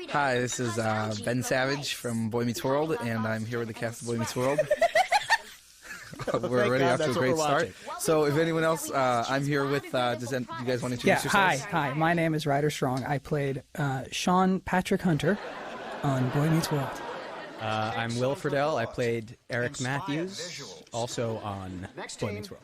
Hi, this is Ben Savage from Boy Meets World, and I'm here with the cast of Boy Meets World. We're already off to a great start. So if anyone else, I'm here with, do you guys want to introduce yourselves? Hi. My name is Ryder Strong. I played Shawn Patrick Hunter on Boy Meets World. I'm Will Friedle. I played Eric Matthews, also on Boy Meets World.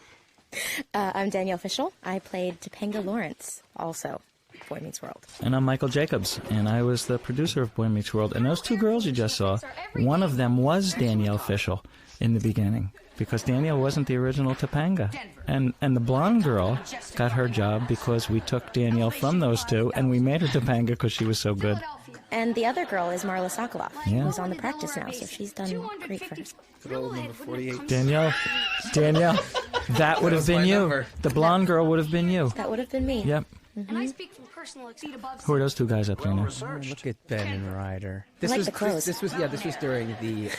I'm Danielle Fishel. I played Topanga Lawrence, also Boy Meets World. And I'm Michael Jacobs, and I was the producer of Boy Meets World. And those two girls you just saw, one of them was Danielle Fishel in the beginning, because Danielle wasn't the original Topanga. And the blonde girl got her job because we took Danielle from those two, and we made her Topanga because she was so good. And the other girl is Marla Sokoloff, who's on The Practice now, so she's done great for herself. Good old number 48. Danielle, that would have been you. Number. The blonde girl would have been you. That would have been me. Yep. And I speak from personal above. Who are those two guys up there now? Look at Ben and Ryder. I like the clothes. This was during the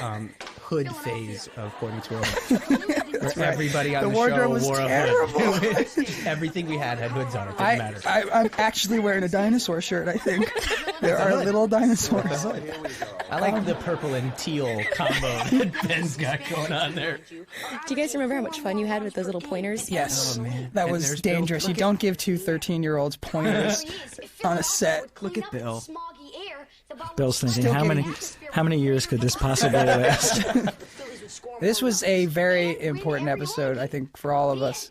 hood phase of Boy Meets World, where everybody on the show wore a hood. Everything we had hoods on. It didn't matter. I'm actually wearing a dinosaur shirt, I think. There are little dinosaurs. I like the purple and teal combo that Ben's got going on there. Do you guys remember how much fun you had with those little pointers? Yes. Oh, man. That And was there's dangerous. Bill. You don't give two 13-year-olds pointers on a set. Look at Bill. Bill's thinking, how many years could this possibly last? This was a very important episode, I think, for all of us,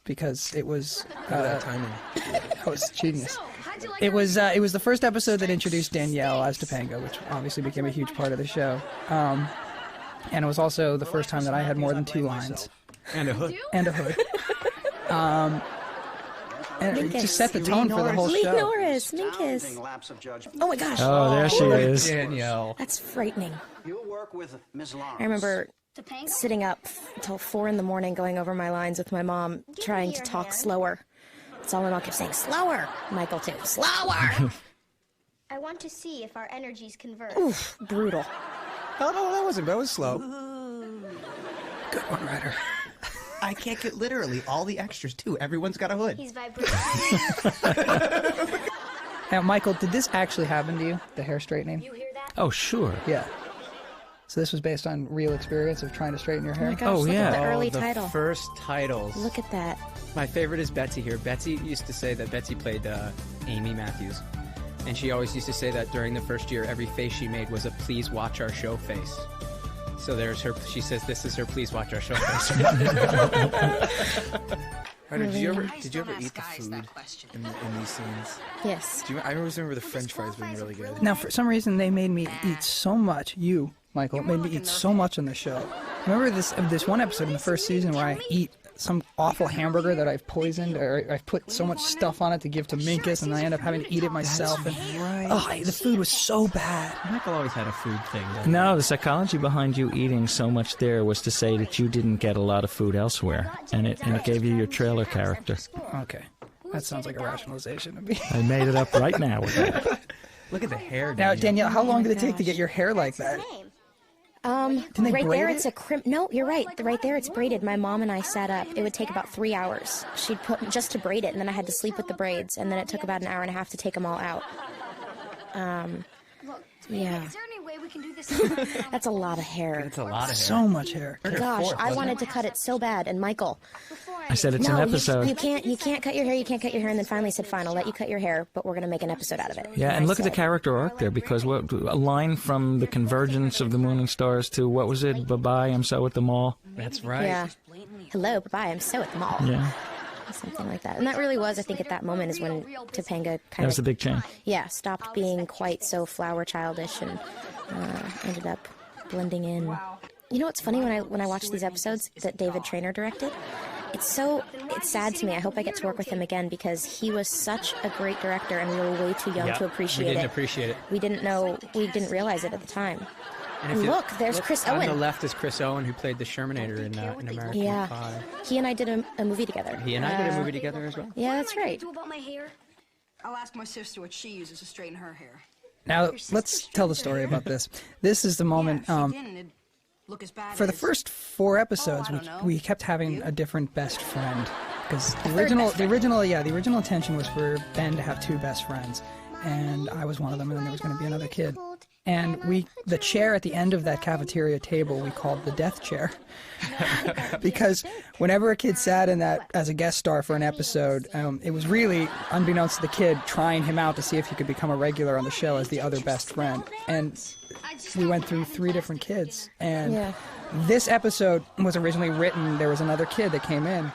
because it was Timing. that was genius. It was the first episode that introduced Danielle as Topanga, which obviously became a huge part of the show. And it was also the first time that I had more than 2 lines. And a hood. And a hood. And it just set the tone for the whole Lee show. Norris, Minkus. Oh my gosh. Oh, there she is. Danielle. That's frightening. I remember sitting up until 4 in the morning going over my lines with my mom, trying to talk slower. That's all my mom kept saying, slower. Michael too, slower. I want to see if our energies converge. Oof, brutal. Oh, no, that was slow. Good one, Ryder. I can't get literally all the extras, too. Everyone's got a hood. He's vibrating. Now, Michael, did this actually happen to you, the hair straightening? You hear that? Oh, sure. Yeah. So this was based on real experience of trying to straighten your Oh my hair? gosh, look at the early the title. first titles. Look at that. My favorite is Betsy here. Betsy used to say that Betsy played Amy Matthews. And she always used to say that during the first year, every face she made was a please watch our show face. So there's her, she says this is her please watch our show face. Ryder, did you ever eat the food in these scenes? Yes. I always remember the French fries being really good. Now, for some reason, they made me eat so much. You, Michael, made me eat so much on the show. Remember this one episode in the first season where I eat some awful hamburger that I've poisoned, or I've put so much stuff on it to give to Minkus, and I end up having to eat it myself. The food was so bad. Michael always had a food thing. No, the psychology behind you eating so much there was to say that you didn't get a lot of food elsewhere, and it gave you your trailer character. Okay. That sounds like a rationalization to me. I made it up right now with that. Look at the hair. Now, Danielle, how long did it take to get your hair like that? Didn't they Right braid there, it? it's a No, you're right. Right there, it's braided. My mom and I sat up. It would take about 3 hours. She'd put just to braid it, and then I had to sleep with the braids, and then it took about an hour and a half to take them all out. Yeah. Is there any way we can do this? That's a lot of hair. It's a lot of hair. So much hair. Gosh, I wanted to cut it so bad, and Michael. I said it's No, an episode. you can't cut your hair. You can't cut your hair, and then finally said, "Fine, I'll let you cut your hair, but we're gonna make an episode out of it." Yeah, and I look at the said, character arc there, because a line from the convergence of the moon and stars to, what was it, bye-bye, I'm so at the mall. That's right. Yeah. Hello, bye-bye. I'm so at the mall. Yeah, Something like that. And that really was, I think, at that moment is when Topanga that kind was the of, big change. stopped being quite so flower childish and ended up blending in. You know what's funny when I watch these episodes that David Traynor directed? It's sad to me. I hope I get to work with him again because he was such a great director and we were way too young to appreciate it. We didn't appreciate it. We didn't realize it at the time. And And look, there's Chris on Owen. the left is Chris Owen, who played the Shermanator in American Pie. He and I did a movie together. He and I did a movie together as well. Yeah, that's right. Do about my hair? I'll ask my sister what she uses to straighten her hair. Now, let's tell the story about this. This is the moment. Look as bad For the as- first 4 episodes, I don't know. we kept having a different best friend. Because the original intention was for Ben to have 2 best friends. and I was one of them, and then there was going to be another kid. And the chair at the end of that cafeteria table we called the death chair. Because whenever a kid sat in that as a guest star for an episode, it was really, unbeknownst to the kid, trying him out to see if he could become a regular on the show as the other best friend. And we went through 3 different kids. And this episode was originally written, there was another kid that came in,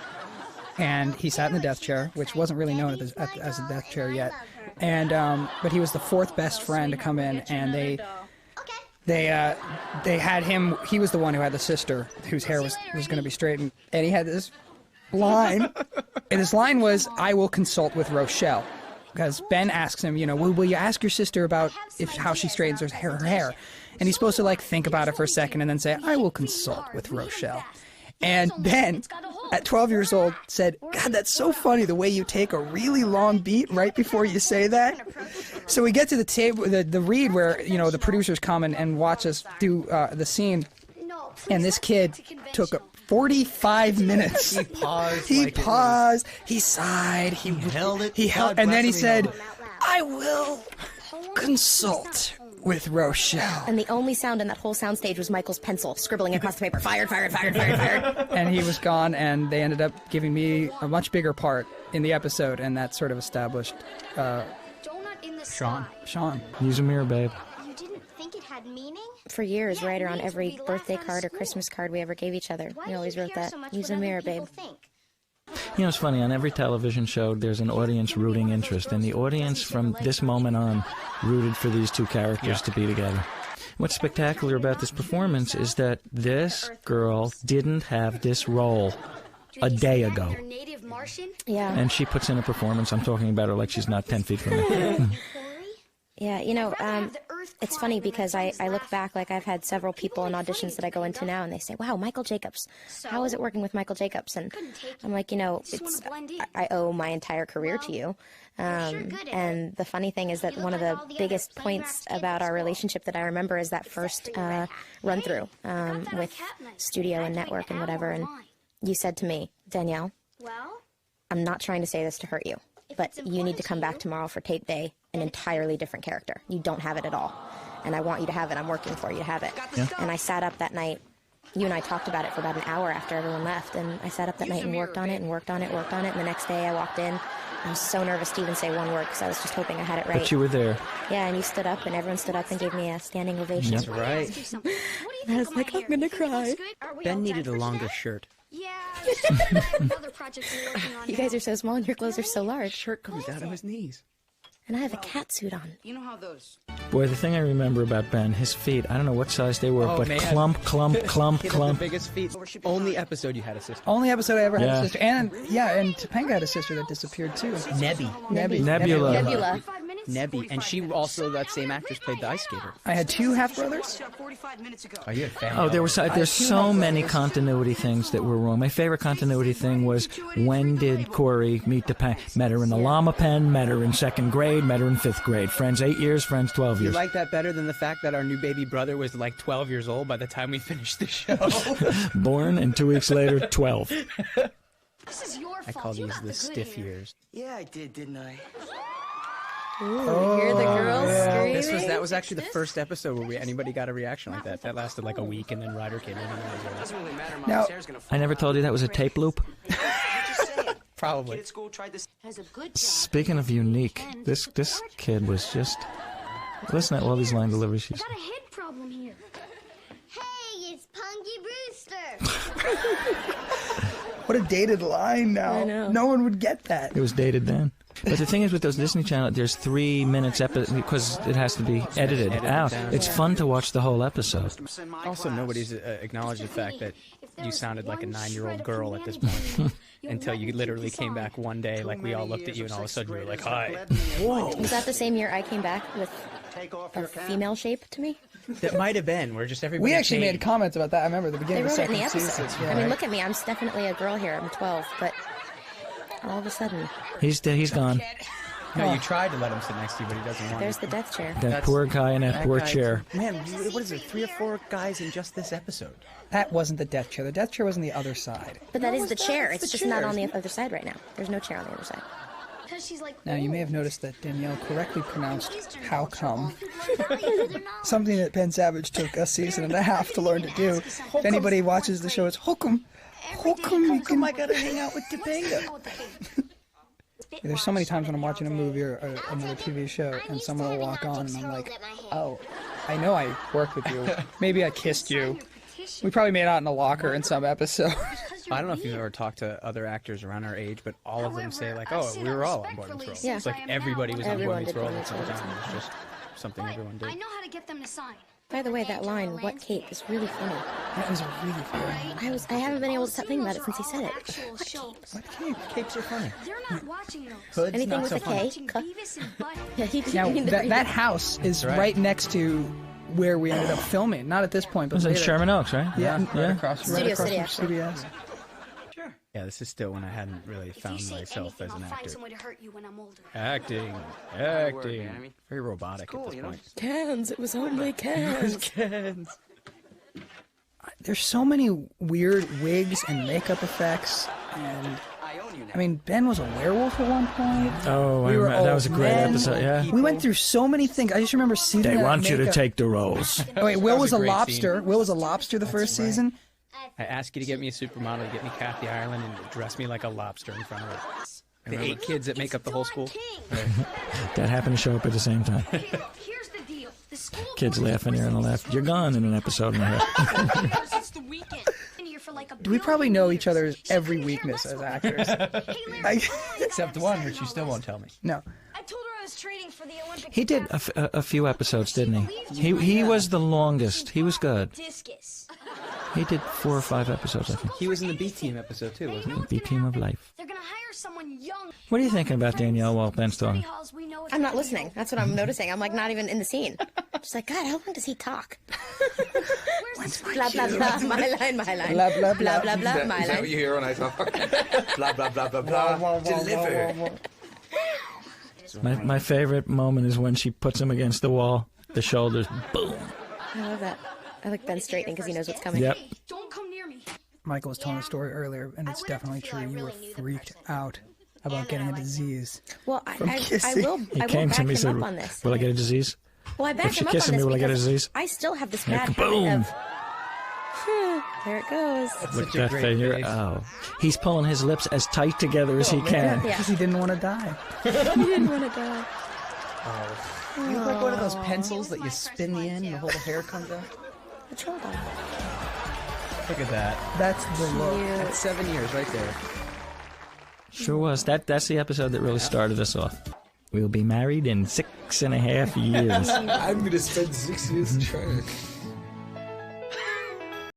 and he sat in the death chair, which wasn't really known as a death chair yet. And but he was the 4th best friend to come in, and they had him. He was the one who had the sister whose hair was going to be straightened, and he had this line, and his line was, "I will consult with Rochelle," because Ben asks him, will you ask your sister about how she straightens her hair? And he's supposed to like think about it for a second and then say, "I will consult with Rochelle." And Ben, at 12 years old, said, "God, that's so funny the way you take a really long beat right before you say that." So we get to the table, the read where, the producers come and watch us do the scene. And this kid took 45 minutes. He paused. He sighed. He held it. And then he said, "I will consult with Rochelle." And the only sound in that whole soundstage was Michael's pencil scribbling across the paper. Fired, fired, fired, fired, fired. And he was gone, and they ended up giving me a much bigger part in the episode, and that sort of established Shawn. Use a mirror, babe. You didn't think it had meaning? For years, right around every birthday card or Christmas card we ever gave each other, we always wrote that. Use a mirror, babe. It's funny, on every television show there's an audience rooting interest, and the audience from this moment on rooted for these 2 characters to be together. What's spectacular about this performance is that this girl didn't have this role a day ago. Yeah. And she puts in a performance. I'm talking about her like she's not 10 feet from me. Yeah, it's funny because I look back, like I've had several people in auditions that I go into now, and they say, "Wow, Michael Jacobs, how is it working with Michael Jacobs?" And I'm like, I owe my entire career to you. And the funny thing is that one of the biggest points about our relationship that I remember is that first run-through with studio and network and whatever, and you said to me, "Danielle, I'm not trying to say this to hurt you, but you need to come back tomorrow for tape day, an entirely different character. You don't have it at all. And I want you to have it. I'm working for you to have it." Yeah. And I sat up that night. You and I talked about it for about an hour after everyone left. And I sat up that night and worked on it and worked on it, worked on it. And the next day I walked in. I was so nervous to even say one word because I was just hoping I had it right. But you were there. Yeah, and you stood up and everyone stood up and gave me a standing ovation. That's right. And I was like, I'm going to cry. Ben needed a longer shirt. Yeah. You guys are so small and your clothes are so large. Shirt comes down to his knees. And I have a cat suit on. You know how those... Boy, the thing I remember about Ben, his feet, I don't know what size they were, but man. clump, clump, clump, He had clump. the biggest feet. Only episode you had a sister. Only episode I ever had a sister. And Topanga had a sister that disappeared too. Nebula. Nebby. And she also, that same actress, played the ice skater. I had 2 half-brothers. Oh, you had family. Oh, there's so many continuity things that were wrong. My favorite continuity thing was, when did Cory meet Topanga? Met her in the llama pen, met her in 2nd grade, met her in 5th grade. Friends 8 years, friends 12 years. You like that better than the fact that our new baby brother was like 12 years old by the time we finished the show? Born, and 2 weeks later, 12. This is your fault. I call these the stiff years. Yeah, I did, didn't I? Ooh, hear the girls screaming? That was actually the first episode where anybody got a reaction like that. That lasted like a week, and then Ryder came in. And Doesn't really matter. Now, I never told you that was a tape loop. Probably. Speaking of unique, this kid was just... Listen to all these line deliveries. Got a head problem here. Hey, it's Punky Brewster. What a dated line now. I know. No one would get that. It was dated then. But the thing is, with those Disney Channel, there's 3 minutes because it has to be edited out. It's fun to watch the whole episode. Also, nobody's acknowledged the fact that you sounded like a 9-year-old girl at this point. Until you literally came back one day, like we all looked at you, and all of a sudden you were like, "Hi." Whoa. Was that the same year I came back with a female shape to me? That might have been, where just everybody We actually changed. made comments about that. I remember at the beginning They of wrote the it in the second episode. season. I mean, look at me. I'm definitely a girl here. I'm 12, but all of a sudden... He's gone. No, you tried to let him sit next to you, but he doesn't want There's to. the death chair. That poor guy in that poor guy- chair. Man, what is it? 3 or 4 guys in just this episode. That wasn't the death chair. The death chair was on the other side. But that is the chair. It's It's the just not chair. on the other side right now. There's no chair on the other side. Now, you may have noticed that Danielle correctly pronounced "how come," something that Ben Savage took a season and a half to learn to do. If anybody watches the show, it's "Hokum." Hokum, I gotta hang out with Topanga. There's so many times when I'm watching a movie or another TV show, and someone will walk on, and I'm like, "Oh, I know I worked with you. Maybe I kissed you. We probably made out in a locker in some episode." I don't know if you've ever talked to other actors around our age, but all of them say like, "Oh, we were all on Boy Meets World." Yeah. It's like everybody was on Boy Everyone Meets did World Boy at some Meets time. It was just something everyone did. I know how to get them to sign. By the way, that line, "What Kate," is really funny. That was really funny. I haven't been able to stop thinking about it since he said it. What cape? Capes are funny. They're not watching those. Hoods, Anything not with so a funny. K? Beavis and Butt. Yeah, he did Now, mean to read that it. house is right. right next to where we ended up filming. Not at this point, It but was in later. Sherman Oaks, right? Yeah, Right across from Studio City, from actually. CBS. Yeah, this is still when I hadn't really If you found say myself anything, as an I'll find actor. some way to hurt you when I'm older. Acting. Enemy. Very robotic Cool, at this you know? point. Cans. It was only cans. There's so many weird wigs and makeup effects, and I own you now. I mean, Ben was a werewolf at one point. Oh, We were that was a old great men. episode, yeah. We went through so many things. I just remember seeing They that want you to makeup. take the roles. Oh wait, Will was a a great lobster. scene. Will was a lobster the first season. I asked you to get me a supermodel, to get me Kathy Ireland, and dress me like a lobster in front of her. The 8 kids that make up the whole school. That happened to show up at the same time. Here's the deal. The school Kids laughing here on the left. You're gone in an episode and a half. It's the weekend. For like a We probably know each other's every weakness as actors. Except one, which you still won't tell me. No, I told her I was training for the Olympic. He did a few episodes, didn't he? He was the longest. He was good. Discus. He did 4 or 5 episodes, I think. He was in the B Team episode too, wasn't he? The team of life. They're gonna hire someone young. What are you thinking about Danielle while Ben's talking? I'm not listening. That's what I'm noticing. I'm like not even in the scene. Just like, God, how long does he talk? Blah blah blah. My line. Blah, blah, blah. Blah blah blah. My Is that what line. you hear when I talk? Blah, blah, blah, blah, blah. Deliver. My favorite moment is when she puts him against the wall, the shoulders, boom. I love that. I like Ben straightening because he knows what's coming. Yep. Don't come near me. Michael was telling a story earlier, and it's definitely true. You were freaked out about getting a disease. Well, I kissing. will. He I will came back to me him and said, up on this. will I get a disease? Well, I backed she him up kisses on me, this will I get a because disease? I still have this Yeah, bad boom. habit of. There it goes. With that figure, oh. He's pulling his lips as tight together as he can. Yeah. Because he didn't want to die. He didn't want to die. You look like one of those pencils that you spin the end and the whole hair comes out. The troll dog. Look at that. That's the look. That's 7 years right there. Sure was. That's the episode that really started us off. We'll be married in 6.5 years. I'm going to spend 6 years trying.